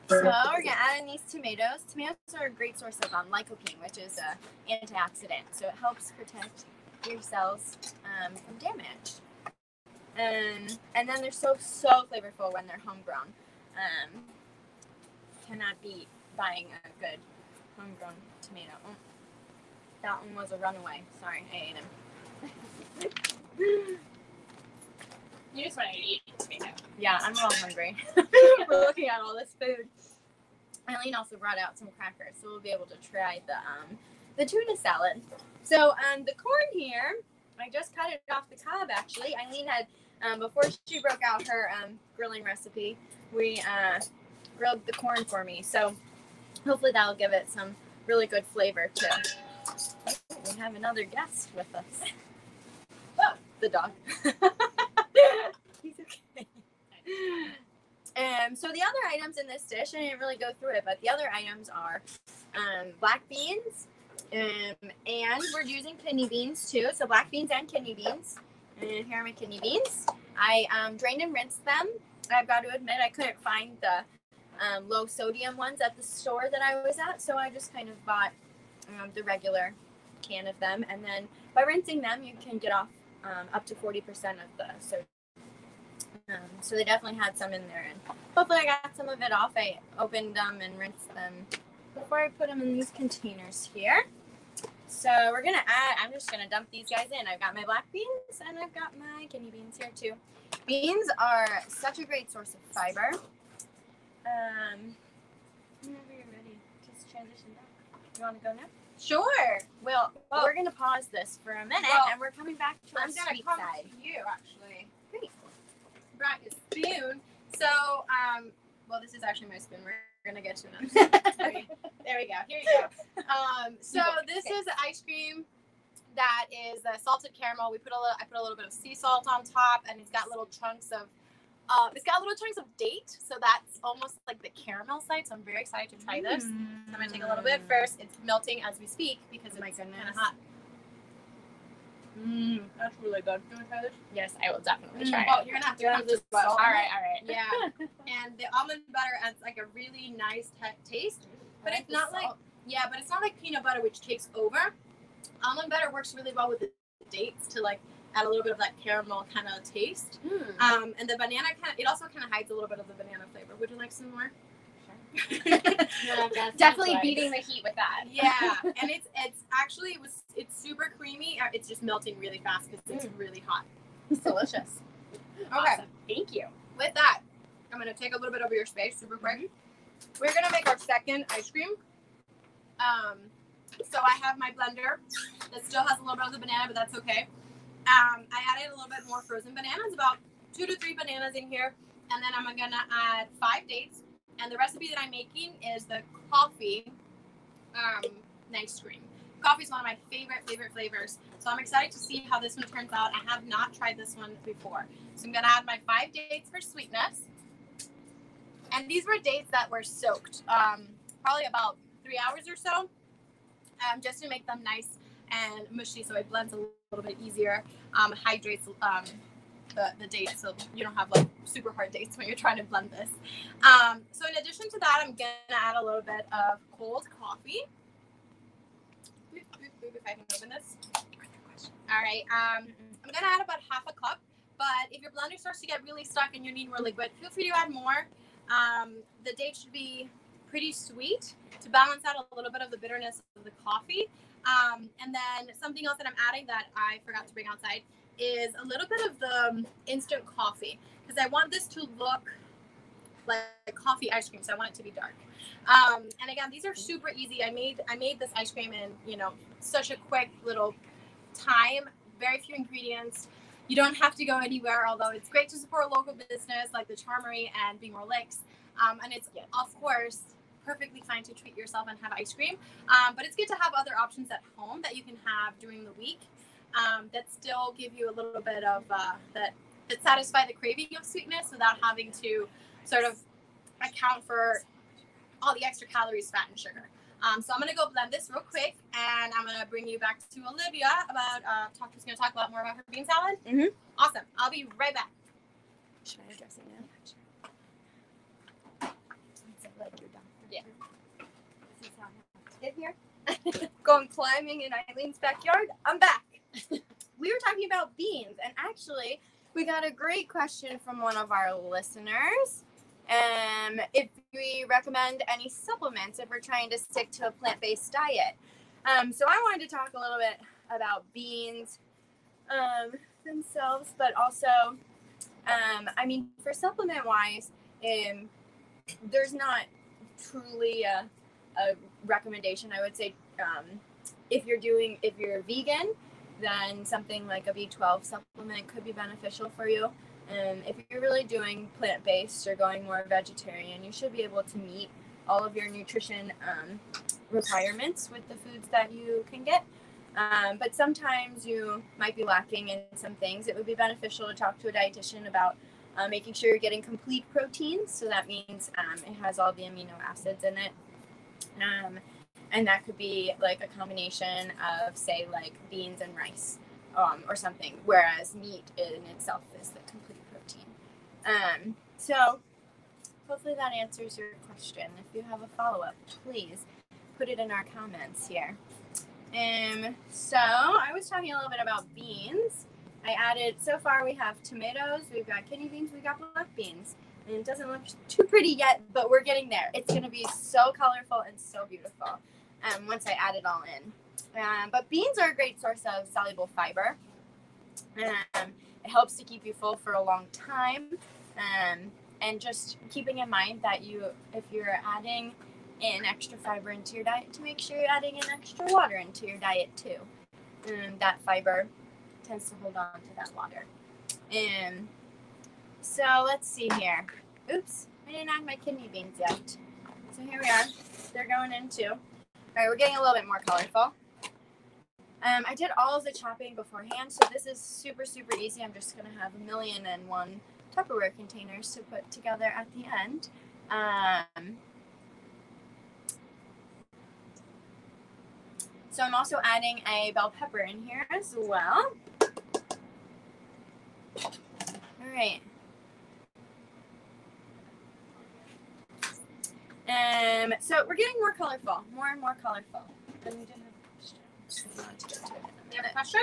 So we're gonna add in these tomatoes. Tomatoes are a great source of lycopene, which is an antioxidant. So it helps protect your cells from damage. And then they're so flavorful when they're homegrown. Cannot beat buying a good homegrown tomato. Oh, that one was a runaway. Sorry, I ate him. You just wanted to eat tomato. Yeah, I'm all hungry. We're looking at all this food. Eileen also brought out some crackers, so we'll be able to try the tuna salad. So the corn here, I just cut it off the cob. Actually, Eileen had before she broke out her grilling recipe, we grilled the corn for me. So hopefully that'll give it some really good flavor too. We have another guest with us. Oh, the dog. He's okay. So the other items in this dish, I didn't really go through it, but the other items are black beans, and we're using kidney beans too. So black beans and kidney beans. And here are my kidney beans. I drained and rinsed them. I've got to admit, I couldn't find the low sodium ones at the store that I was at, so I just kind of bought the regular can of them. And then by rinsing them, you can get off up to 40% of the sodium. So they definitely had some in there, and hopefully I got some of it off. I opened them and rinsed them before I put them in these containers here. So we're gonna add, I'm just gonna dump these guys in. I've got my black beans and I've got my kidney beans here too. Beans are such a great source of fiber. Whenever you're ready, just transition back. You wanna go now? Sure. Well, we're gonna pause this for a minute, and we're coming back to our sweet side. To you actually. Great. Brought your spoon. So, well, this is actually my spoon. We're gonna get to another. There we go. Here you go. So this is ice cream that is salted caramel. I put a little bit of sea salt on top, and it's got little chunks of date. So that's almost like the caramel side. So I'm very excited to try this. I'm gonna take a little bit first. It's melting as we speak because it's kind of hot. That's really good. You want to try this? Yes, I will definitely try Oh, it. you're gonna have to come this well. All right. Yeah. And the almond butter adds like a really nice taste, but it's not like peanut butter, which takes over. Almond butter works really well with the dates to like add a little bit of that caramel kind of taste. And the banana it also kind of hides a little bit of the banana flavor. Would you like some more? Definitely beating the heat with that. Yeah, and it's super creamy. It's just melting really fast because it's really hot. It's delicious. Okay, Awesome. Thank you. with that, I'm gonna take a little bit over your space, super quick. We're gonna make our second ice cream. So I have my blender that still has a little bit of the banana, but that's okay. I added a little bit more frozen bananas, about 2 to 3 bananas in here, and then I'm gonna add 5 dates. And the recipe that I'm making is the coffee ice cream. Coffee is one of my favorite flavors. So I'm excited to see how this one turns out. I have not tried this one before. So I'm gonna add my 5 dates for sweetness. And these were dates that were soaked, probably about 3 hours or so, just to make them nice and mushy, so it blends a little bit easier, hydrates the dates, so you don't have like super hard dates when you're trying to blend this. So in addition to that, I'm gonna add a little bit of cold coffee. If I can open this. All right, I'm gonna add about half a cup, but if your blender starts to get really stuck and you need more liquid, feel free to add more. The date should be pretty sweet to balance out a little bit of the bitterness of the coffee. And then something else that I'm adding that I forgot to bring outside is a little bit of the instant coffee, because I want this to look like coffee ice cream, so I want it to be dark. And again, these are super easy. I made this ice cream in, you know, such a quick little time, very few ingredients. You don't have to go anywhere, although it's great to support a local business like the Charmery and Be More Licks. And it's, of course, perfectly fine to treat yourself and have ice cream. But it's good to have other options at home that you can have during the week that still give you a little bit of that satisfy the craving of sweetness without having to sort of account for all the extra calories, fat, and sugar. So I'm going to go blend this real quick, and I'm going to bring you back to Olivia about who's going to talk about more about her bean salad. Mm-hmm. Awesome. I'll be right back. Should I address it now? Yeah. This is how I get here. Going climbing in Eileen's backyard. I'm back. We were talking about beans, and actually, we got a great question from one of our listeners. If we recommend any supplements if we're trying to stick to a plant-based diet. So I wanted to talk a little bit about beans themselves, but also, I mean, for supplement-wise, there's not truly a recommendation. I would say if you're vegan, then something like a B12 supplement could be beneficial for you. If you're really doing plant-based or going more vegetarian, you should be able to meet all of your nutrition requirements with the foods that you can get. But sometimes you might be lacking in some things. It would be beneficial to talk to a dietitian about making sure you're getting complete proteins. So that means it has all the amino acids in it. And that could be like a combination of, say, like beans and rice or something, whereas meat in itself is the complete protein. So hopefully that answers your question. If you have a follow-up, please put it in our comments here. So I was talking a little bit about beans. I added, so far we have tomatoes, we've got kidney beans, we've got black beans. And it doesn't look too pretty yet, but we're getting there. It's going to be so colorful and so beautiful once I add it all in. But beans are a great source of soluble fiber. It helps to keep you full for a long time. And just keeping in mind that if you're adding in extra fiber into your diet, to make sure you're adding in extra water into your diet too. That fiber tends to hold on to that water. So let's see here. Oops, I didn't add my kidney beans yet. So here we are. They're going in too. All right, we're getting a little bit more colorful. I did all of the chopping beforehand, so this is super, super easy. I'm just going to have 1,000,001 Tupperware containers to put together at the end. So I'm also adding a bell pepper in here as well. All right. So we're getting more colorful, more and more colorful. And we did have a question. You have a question?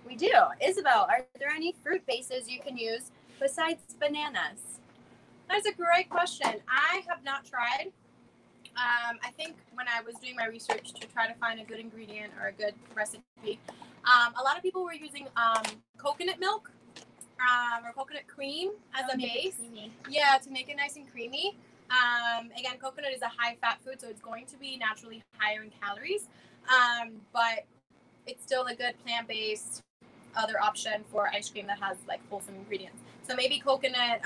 We do. Isabel, are there any fruit bases you can use besides bananas? That's a great question. I have not tried. I think when I was doing my research to try to find a good ingredient or a good recipe, a lot of people were using coconut milk or coconut cream as a base. Yeah, to make it nice and creamy. Again, coconut is a high-fat food, so it's going to be naturally higher in calories, but it's still a good plant-based other option for ice cream that has like wholesome ingredients. So maybe coconut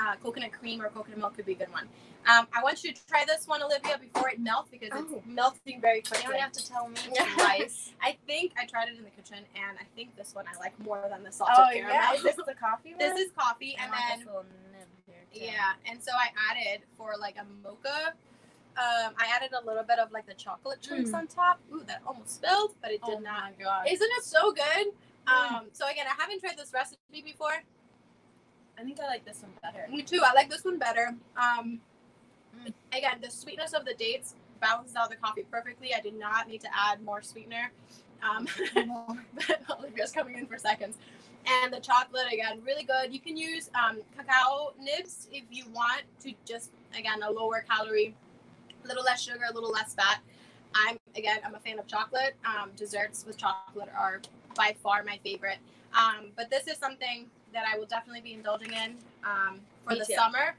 cream or coconut milk could be a good one. I want you to try this one, Olivia, before it melts because it's melting very quickly. You don't have to tell me twice. I think I tried it in the kitchen, and I think this one I like more than the salted caramel. Yeah, is this the coffee one? This is coffee, and then this little nib here too. yeah, and so I added for like a mocha. I added a little bit of like the chocolate chunks on top. Ooh, that almost spilled, but it did not. Oh my god! Isn't it so good? So again, I haven't tried this recipe before. I think I like this one better. Me too. I like this one better. Again, the sweetness of the dates balances out the coffee perfectly. I did not need to add more sweetener. But Olivia's coming in for seconds. And the chocolate, again, really good. You can use cacao nibs if you want to just, again, a lower calorie, a little less sugar, a little less fat. I'm a fan of chocolate. Desserts with chocolate are by far my favorite. But this is something that I will definitely be indulging in for the summer.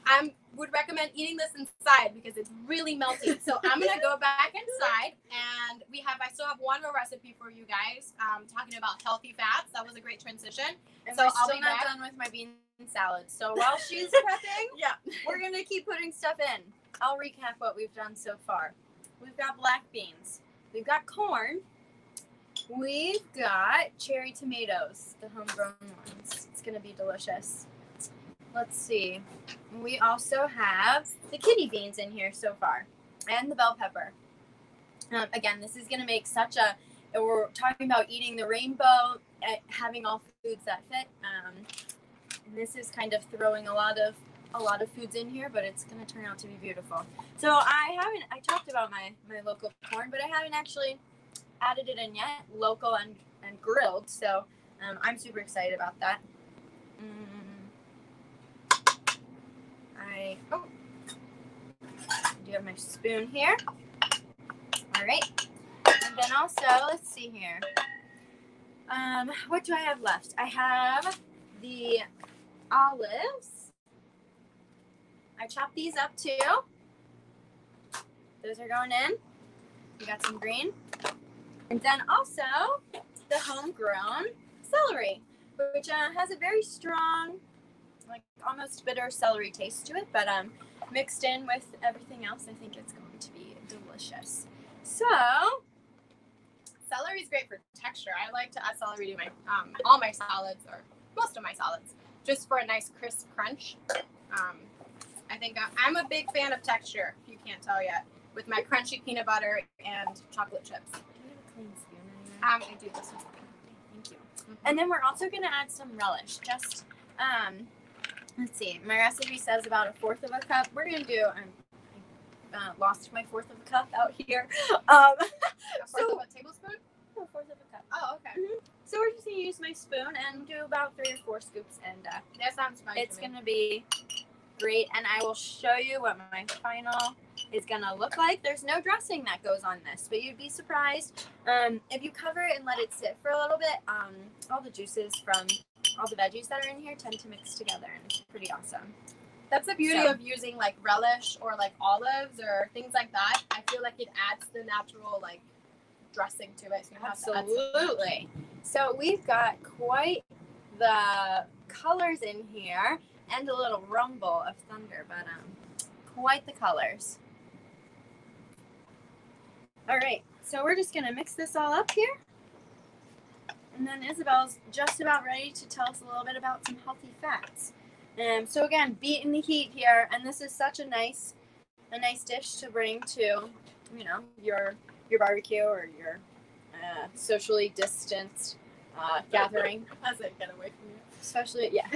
I would recommend eating this inside because it's really melty. So I'm gonna go back inside, and I still have one more recipe for you guys. Talking about healthy fats. That was a great transition. And So we're I'll still be not back. done with my bean salad. So while she's prepping, Yeah. we're gonna keep putting stuff in. I'll recap what we've done so far. We've got black beans. We've got corn. We've got cherry tomatoes, the homegrown ones. It's gonna be delicious. Let's see. We also have the kidney beans in here so far, and the bell pepper. Again, this is gonna make such a. We're talking about eating the rainbow, having all foods that fit. This is kind of throwing a lot of foods in here, but it's gonna turn out to be beautiful. So I talked about my local corn, but I haven't actually added it in yet, local and grilled. So I'm super excited about that. I do have my spoon here. All right. And then also, let's see here. What do I have left? I have the olives. I chopped these up too. Those are going in. We got some green. And then also the homegrown celery, which has a very strong, like almost bitter celery taste to it, but mixed in with everything else, I think it's going to be delicious. So Celery is great for texture. I like to add celery to my all my salads, or most of my salads, just for a nice crisp crunch. I think I'm a big fan of texture, if you can't tell yet, with my crunchy peanut butter and chocolate chips. do you have a clean spoon in there? I do this one. Thank you. And then we're also going to add some relish. Just, let's see. My recipe says about 1/4 of a cup. We're going to do, I lost my 1/4 of a cup out here. A fourth of a tablespoon? 1/4 of a cup. Oh, okay. So we're just going to use my spoon and do about 3 or 4 scoops. And That sounds fine. it's going to be great. And I will show you what my final is going to look like. There's no dressing that goes on this, but you'd be surprised. If you cover it and let it sit for a little bit, all the juices from all the veggies that are in here tend to mix together, and it's pretty awesome. That's the beauty of using like relish or like olives or things like that. I feel like it adds the natural like dressing to it. So you have to add some- Absolutely. So we've got quite the colors in here and a little rumble of thunder, but quite the colors. All right, so we're just gonna mix this all up here. And then Isabel's just about ready to tell us a little bit about some healthy fats. So again, beating the heat here, and this is such a nice dish to bring to, you know, your barbecue or your socially distanced gathering. As I get away from you. Especially, yeah.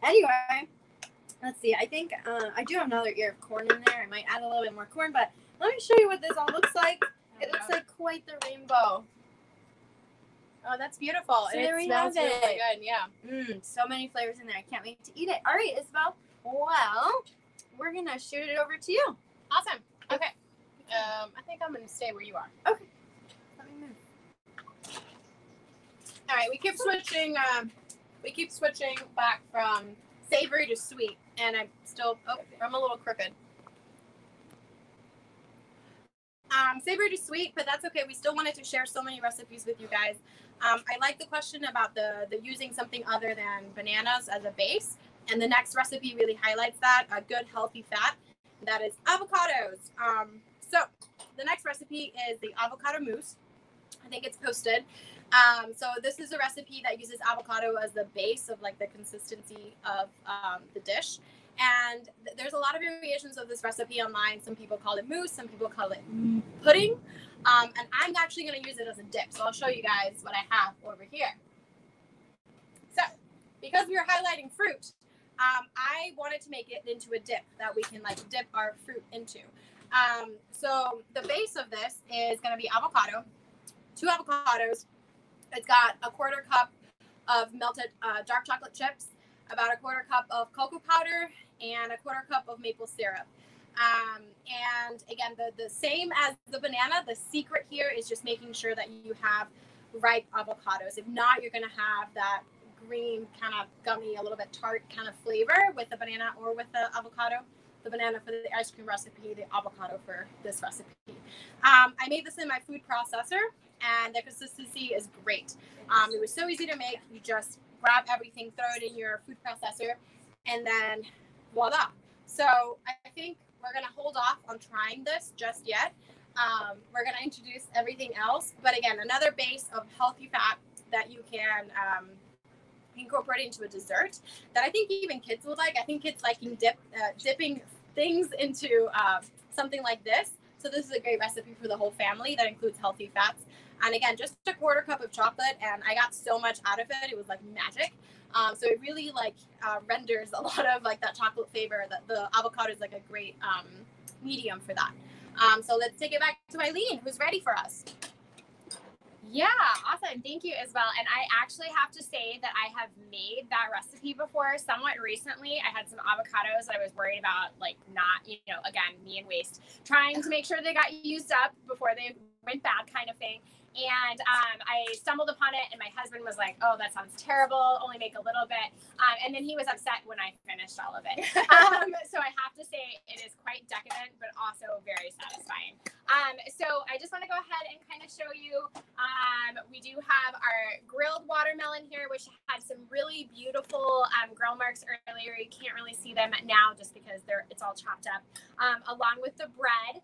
Anyway, let's see. I think I do have another ear of corn in there. I might add a little bit more corn, but let me show you what this all looks like. It looks like quite the rainbow. Oh, that's beautiful. So And there it we smells have really it. good. Yeah. So many flavors in there. I can't wait to eat it. All right, Isabel. Well, we're gonna shoot it over to you. Awesome. Okay. I think I'm gonna stay where you are. Okay. Let me move. All right. We keep switching. We keep switching back from savory to sweet, and I'm still. Oh, I'm a little crooked. Savory to sweet, but that's okay. We still wanted to share so many recipes with you guys. I like the question about the using something other than bananas as a base, and the next recipe really highlights that, a good healthy fat, that is avocados. So the next recipe is the avocado mousse. I think it's posted. So this is a recipe that uses avocado as the base of like the consistency of the dish. And there's a lot of variations of this recipe online. Some people call it mousse, some people call it pudding. And I'm actually going to use it as a dip. So I'll show you guys what I have over here. So because we were highlighting fruit, I wanted to make it into a dip that we can like dip our fruit into. So the base of this is going to be avocado, 2 avocados. It's got a 1/4 cup of melted dark chocolate chips, about a 1/4 cup of cocoa powder, and a 1/4 cup of maple syrup. And again, the same as the banana, the secret here is just making sure that you have ripe avocados. If not, you're going to have that green, kind of gummy, a little bit tart kind of flavor with the banana or with the avocado. The banana for the ice cream recipe, the avocado for this recipe. I made this in my food processor, and the consistency is great. It was so easy to make. You just grab everything, throw it in your food processor, and then voila. So I think we're gonna hold off on trying this just yet. We're gonna introduce everything else, but again, another base of healthy fat that you can incorporate into a dessert that I think even kids would like. I think kids liking dipping things into something like this. So this is a great recipe for the whole family that includes healthy fats. And again, just a quarter cup of chocolate, and I got so much out of it. It was like magic. So it really like renders a lot of like that chocolate flavor. The avocado is like a great medium for that. So let's take it back to Eileen, who's ready for us. Yeah, awesome. Thank you, Isabel. And I actually have to say that I have made that recipe before somewhat recently. I had some avocados that I was worried about, like not, again, me and waste, trying to make sure they got used up before they went bad kind of thing. And I stumbled upon it, and my husband was like, oh, that sounds terrible, only make a little bit. And then he was upset when I finished all of it. So I have to say it is quite decadent, but also very satisfying. So I just want to go ahead and kind of show you, we do have our grilled watermelon here, which had some really beautiful grill marks earlier. You can't really see them now just because it's all chopped up, along with the bread.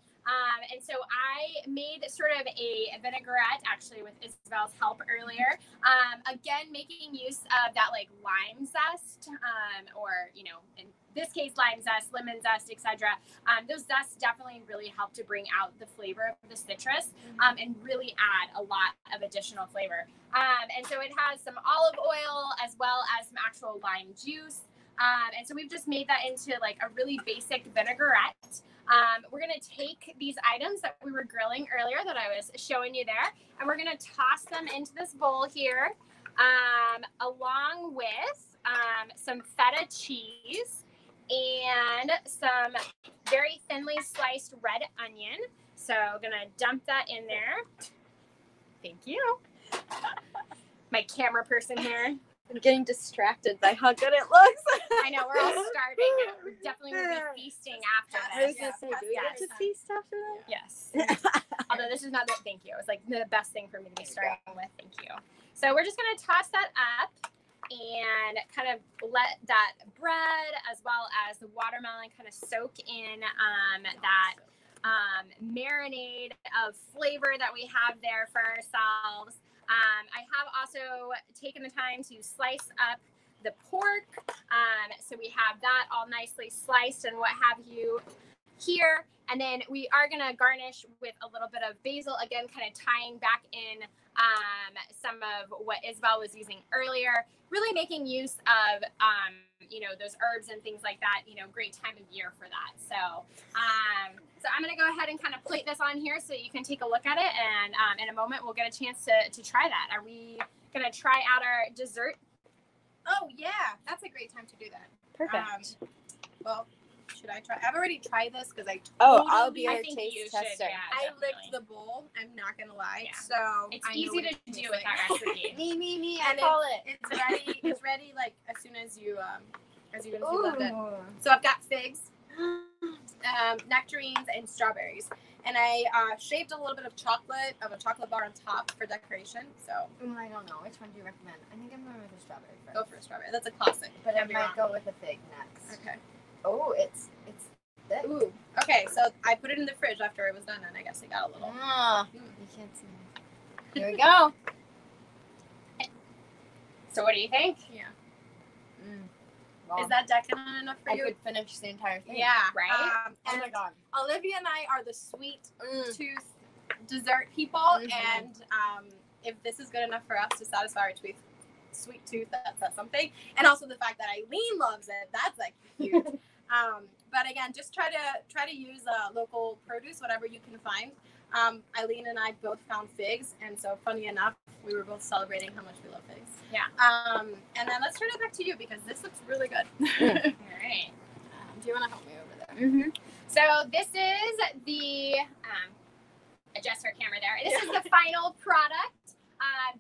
And so I made sort of a vinaigrette actually with Isabel's help earlier. Again, making use of that like lime zest, or, in this case, lime zest, lemon zest, etc. Those zests definitely really help to bring out the flavor of the citrus, and really add a lot of additional flavor. And so it has some olive oil as well as some actual lime juice. And so we've just made that into like a really basic vinaigrette. We're going to take these items that we were grilling earlier that I was showing you there, and we're going to toss them into this bowl here, along with some feta cheese and some very thinly sliced red onion. So I'm going to dump that in there. Thank you. My camera person here. I'm getting distracted by how good it looks. I know, we're all starving. We definitely will be feasting after I was this. going to say, do we get to feast after that? Yes. Although this is not the thank you. It's like the best thing for me to be starting with. Thank you. So we're just going to toss that up and kind of let that bread as well as the watermelon kind of soak in that marinade of flavor that we have there for ourselves. I have also taken the time to slice up the pork. So we have that all nicely sliced and what have you here. And then we are going to garnish with a little bit of basil, again, kind of tying back in some of what Isabel was using earlier, really making use of, those herbs and things like that, great time of year for that. So, so I'm going to go ahead and kind of plate this on here so you can take a look at it. And in a moment, we'll get a chance to try that. Are we going to try out our dessert? Oh, yeah. That's a great time to do that. Perfect. Well, should I try? I've already tried this because I'll be a think you taste tester. should, yeah. I licked the bowl. I'm not going to lie. Yeah. So It's I know easy what to it tastes do with like. that recipe. Me, And I call it. It's ready. It's ready like as soon as you loved it. So I've got figs, nectarines, and strawberries. And I shaved a little bit of chocolate bar on top for decoration. So I don't know. Which one do you recommend? I think I'm going with the strawberry first. go for a strawberry. That's a classic. But I might go with the fig next. Okay. Oh, it's thick. Ooh. Okay, so I put it in the fridge after it was done, and I guess it got a little. You can't see me. Here we go. So what do you think? Yeah. Wow. Is that decadent enough for I you? could finish the entire thing. Yeah. Right? Oh And my god. Olivia and I are the sweet tooth dessert people, and if this is good enough for us to satisfy our sweet tooth, that's something. And also the fact that Eileen loves it, that's like huge. But again, just try to use local produce, whatever you can find. Eileen and I both found figs, and so funny enough, we were both celebrating how much we love figs. Yeah. And then let's turn it back to you because this looks really good. All right. Do you want to help me over there? So this is the, adjust our camera there. This is the final product.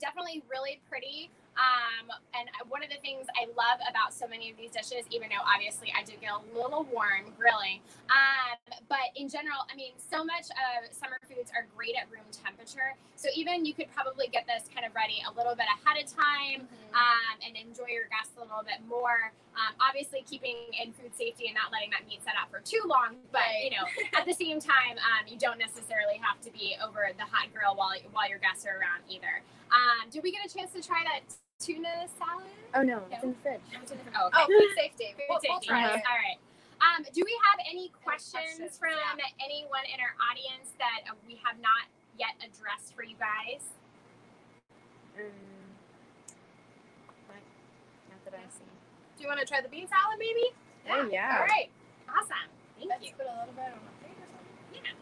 Definitely really pretty. And one of the things I love about so many of these dishes, even though obviously I do get a little warm grilling, but in general, I mean, so much of summer foods are great at room temperature. So even you could probably get this kind of ready a little bit ahead of time, and enjoy your guests a little bit more. Obviously keeping in food safety and not letting that meat set out for too long, but you know, at the same time, you don't necessarily have to be over the hot grill while your guests are around either. Did we get a chance to try that tuna salad? Oh no, it's in the fridge. Oh, okay. Oh, food safety. Food safety. try Yes. it. All right. Do we have any questions from anyone in our audience that we have not yet addressed for you guys? Not that I see. Do you want to try the bean salad, maybe? Oh yeah. All right. Awesome. Thank Let's you. put a little bit on my plate or something. Yeah.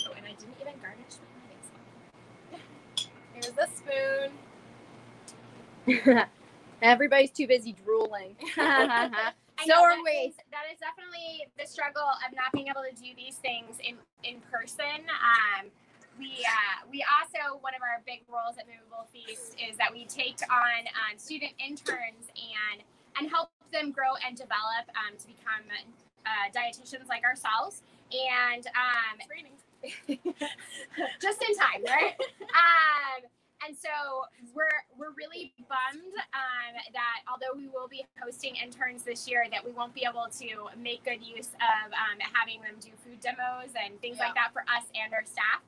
Oh, and I didn't even garnish my basil. Here's the spoon. Everybody's too busy drooling. I So know are we. that is definitely the struggle of not being able to do these things in person. We also, one of our big roles at Moveable Feast is that we take on student interns and help them grow and develop to become dietitians like ourselves. And just in time, right? And so we're really bummed that although we will be hosting interns this year, that we won't be able to make good use of having them do food demos and things like that for us and our staff.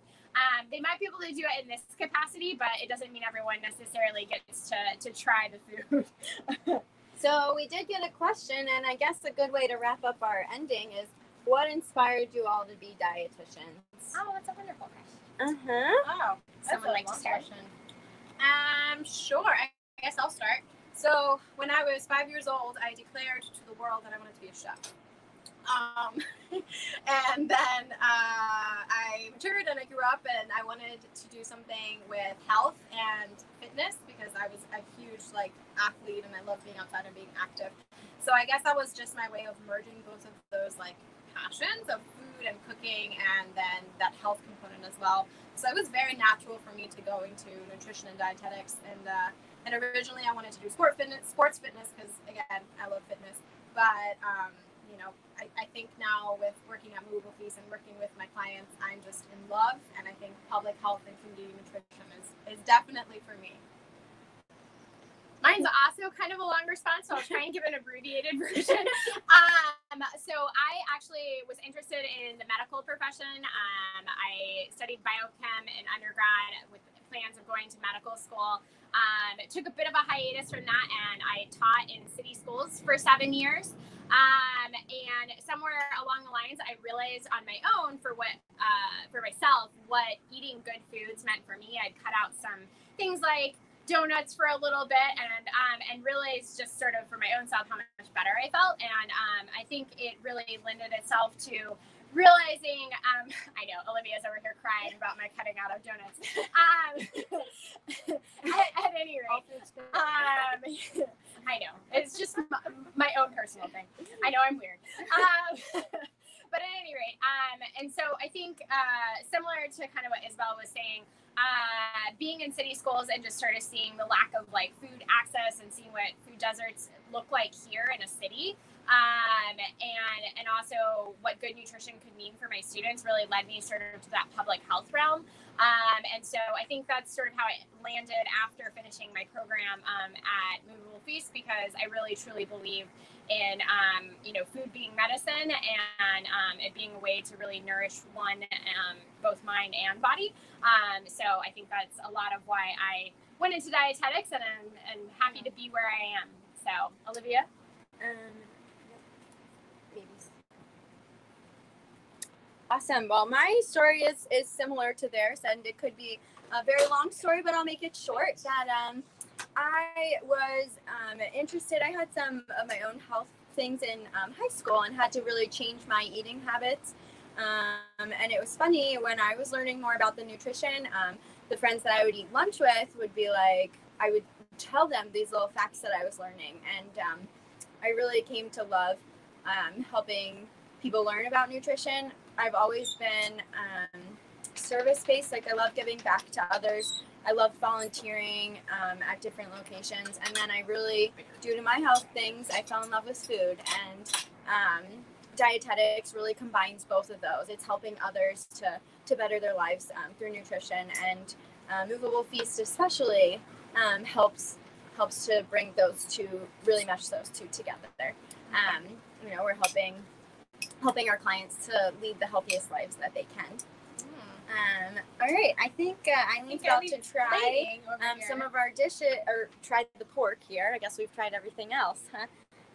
They might be able to do it in this capacity, but it doesn't mean everyone necessarily gets to try the food. So we did get a question, and I guess a good way to wrap up our ending is, what inspired you all to be dietitians? Oh, that's a wonderful question. Oh, Someone like to start? Sure. I guess I'll start. So when I was 5 years old, I declared to the world that I wanted to be a chef. And then I matured and I grew up and I wanted to do something with health and fitness because I was a huge athlete and I love being outside and being active. So I guess that was just my way of merging both of those passions of food and cooking and then that health component as well. So it was very natural for me to go into nutrition and dietetics and originally I wanted to do sports fitness because again I love fitness, but I think now with working at Moveable Feast and working with my clients, I'm just in love, and I think public health and community nutrition is definitely for me. Mine's also kind of a long response, so I'll try and give an abbreviated version. So I actually was interested in the medical profession. I studied biochem in undergrad with plans of going to medical school. It took a bit of a hiatus from that, and I taught in city schools for 7 years. And somewhere along the lines, I realized on my own for myself, what eating good foods meant for me. I'd cut out some things like donuts for a little bit and realized just sort of for my own self how much better I felt. And I think it really lended itself to realizing, I know Olivia's over here crying about my cutting out of donuts. At any rate, I know it's just my own personal thing. I know I'm weird. But at any rate, and so I think similar to kind of what Isabel was saying, being in city schools and just sort of seeing the lack of food access and seeing what food deserts look like here in a city, and also what good nutrition could mean for my students really led me sort of to that public health realm. And so I think that's sort of how it landed after finishing my program at Moveable Feast, because I really truly believe in food being medicine and it being a way to really nourish both mind and body. So I think that's a lot of why I went into dietetics, and I'm happy to be where I am. So Olivia? Awesome. Well, my story is similar to theirs, and it could be a very long story, but I'll make it short. That I was interested. I had some of my own health things in high school and had to really change my eating habits. And it was funny when I was learning more about the nutrition. The friends that I would eat lunch with would be like, I would tell them these little facts that I was learning, and I really came to love helping people learn about nutrition. I've always been service-based. I love giving back to others. I loved volunteering at different locations, and then I really, due to my health things, I fell in love with food, and dietetics really combines both of those. It's helping others to better their lives through nutrition, and Moveable Feast especially helps to bring those two, really mesh those two together. You know, we're helping our clients to lead the healthiest lives that they can. All right, I think Eileen's about to try some of our dishes, or tried the pork here. I guess we've tried everything else, huh?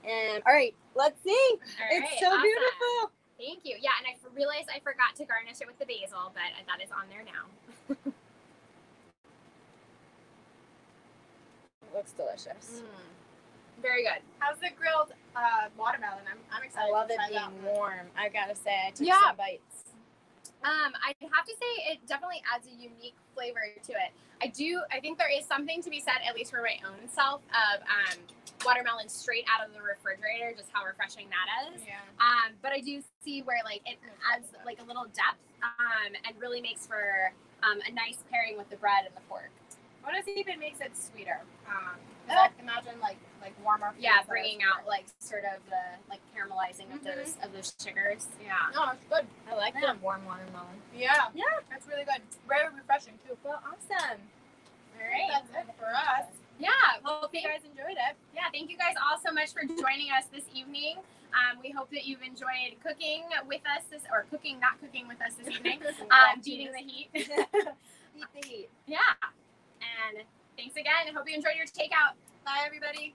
And all right, let's see. All It's right, so awesome. beautiful. Thank you. Yeah, and I realized I forgot to garnish it with the basil, but that is on there now. It looks delicious. Very good. How's the grilled watermelon? I'm excited. I love to it try being that one. warm. I gotta say, I took Yeah. some bites. I'd have to say it definitely adds a unique flavor to it. I think there is something to be said, at least for my own self, of watermelon straight out of the refrigerator, just how refreshing that is. Yeah. But I do see where like it adds like a little depth and really makes for a nice pairing with the bread and the pork. What if even makes it sweeter? I imagine like warmer. Yeah, foods that are bringing sweeter. out like sort of the like caramelizing of those sugars. Yeah. No, it's good. I like Yeah. the warm watermelon. Yeah. That's really good. Very refreshing too. Well, awesome. All right. That's it for us. Yeah. Hope you guys enjoyed it. Yeah, thank you guys all so much for joining us this evening. We hope that you've enjoyed cooking with us not cooking with us this evening. Beating the heat. Beat the heat. Yeah. And thanks again. I hope you enjoyed your takeout. Bye, everybody.